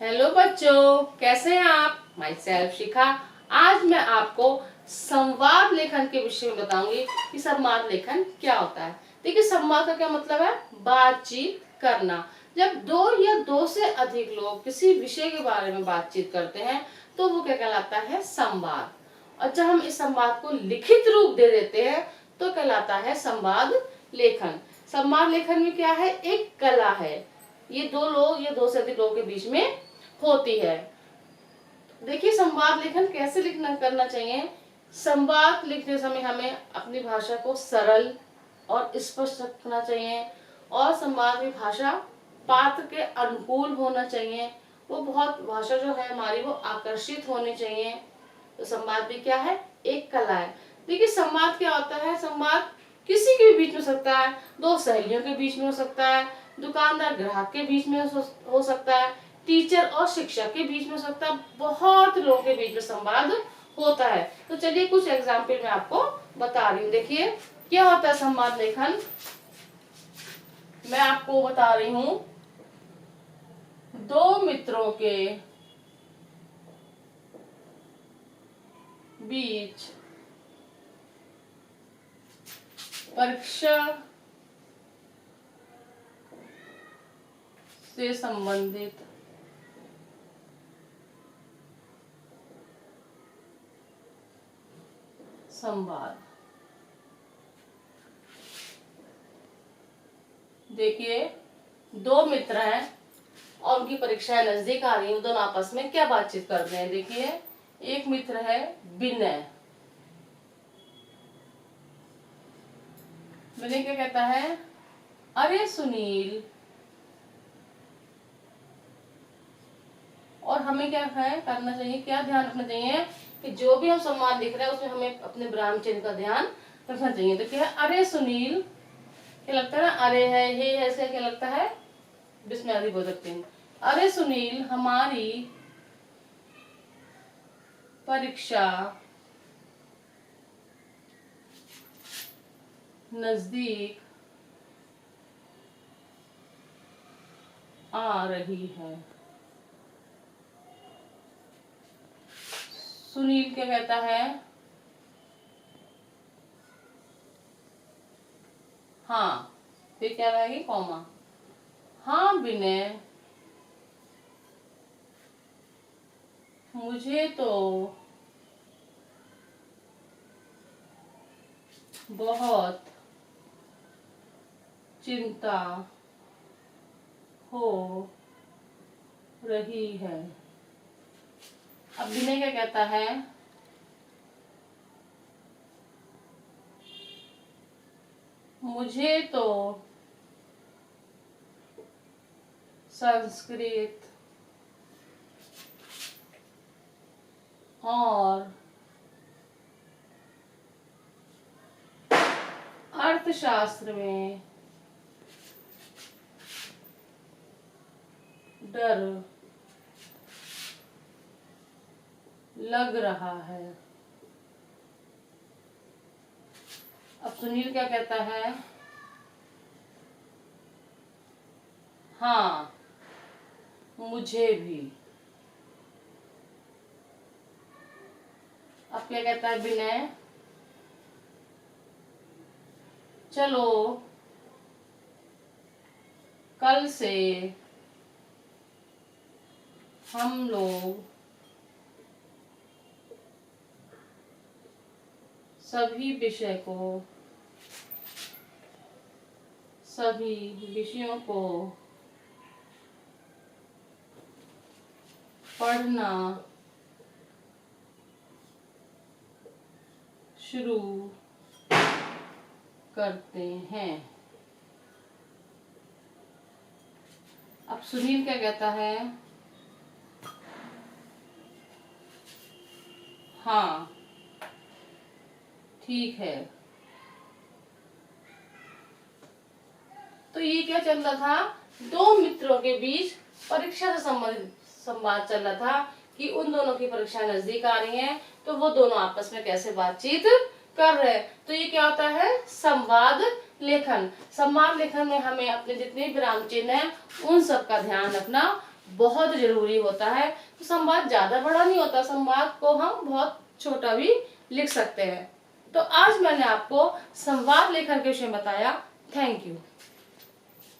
Hello बच्चों, कैसे हैं आप? माई सेल्फ शिखा। आज मैं आपको संवाद लेखन के विषय में बताऊंगी कि संवाद लेखन क्या होता है। देखिए, संवाद का क्या मतलब है? बातचीत करना। जब दो या दो से अधिक लोग किसी विषय के बारे में बातचीत करते हैं तो वो क्या कहलाता है? संवाद। और जब हम इस संवाद को लिखित रूप दे देते हैं तो कहलाता है संवाद लेखन। संवाद लेखन में क्या है? एक कला है। ये दो लोग या दो से अधिक लोगों के बीच में होती है। देखिए, संवाद लेखन कैसे लिखना करना चाहिए। संवाद लिखते समय हमें अपनी भाषा को सरल और स्पष्ट रखना चाहिए और संवाद की भाषा पात्र के अनुकूल होना चाहिए। वो बहुत भाषा जो है हमारी वो आकर्षित होनी चाहिए। तो संवाद भी क्या है? एक कला है। देखिए, संवाद क्या होता है? संवाद किसी के भी बीच में हो सकता है, दो सहेलियों के बीच में हो सकता है, दुकानदार ग्राहक के बीच में हो सकता है, टीचर और शिक्षक के बीच में हो सकता है, बहुत लोगों के बीच में संवाद होता है। तो चलिए कुछ एग्जाम्पल मैं आपको बता रही हूँ। देखिए, क्या होता है संवाद लेखन। मैं आपको बता रही हूँ, दो मित्रों के बीच परीक्षा से संबंधित संवाद। देखिए, दो मित्र हैं और उनकी परीक्षाएं नजदीक आ रही हैं। दोनों आपस में क्या बातचीत कर रहे हैं? देखिए, एक मित्र है विनय। विनय क्या कहता है? अरे सुनील। और हमें क्या है करना चाहिए, क्या ध्यान रखना चाहिए कि जो भी हम संवाद लिख रहे हैं उसमें हमें अपने विराम चिन्ह का ध्यान रखना चाहिए। तो क्या है? अरे सुनील। क्या लगता है ना? अरे है, ये ऐसे क्या लगता है? बिस्मिल्लाह बोल सकते हैं। अरे सुनील, हमारी परीक्षा नजदीक आ रही है। सुनील क्या कहता है? हाँ। फिर क्या रहेगी? कॉमा। हाँ विनय, मुझे तो बहुत चिंता हो रही है। अब विनय क्या कहता है? मुझे तो संस्कृत और अर्थशास्त्र में डर लग रहा है। अब सुनील क्या कहता है? हाँ मुझे भी। अब क्या कहता है विनय? चलो कल से हम लोग सभी विषयों को पढ़ना शुरू करते हैं। अब सुनील क्या कहता है? हाँ ठीक है। तो ये क्या चल रहा था? दो मित्रों के बीच परीक्षा से संबंधित संवाद चल रहा था कि उन दोनों की परीक्षा नजदीक आ रही है तो वो दोनों आपस में कैसे बातचीत कर रहे हैं। तो ये क्या होता है? संवाद लेखन। संवाद लेखन में हमें अपने जितने विराम चिन्ह हैं उन सब का ध्यान रखना बहुत जरूरी होता है। तो संवाद ज्यादा बड़ा नहीं होता, संवाद को हम बहुत छोटा भी लिख सकते हैं। तो आज मैंने आपको संवाद लेखन के विषय में बताया। Thank you.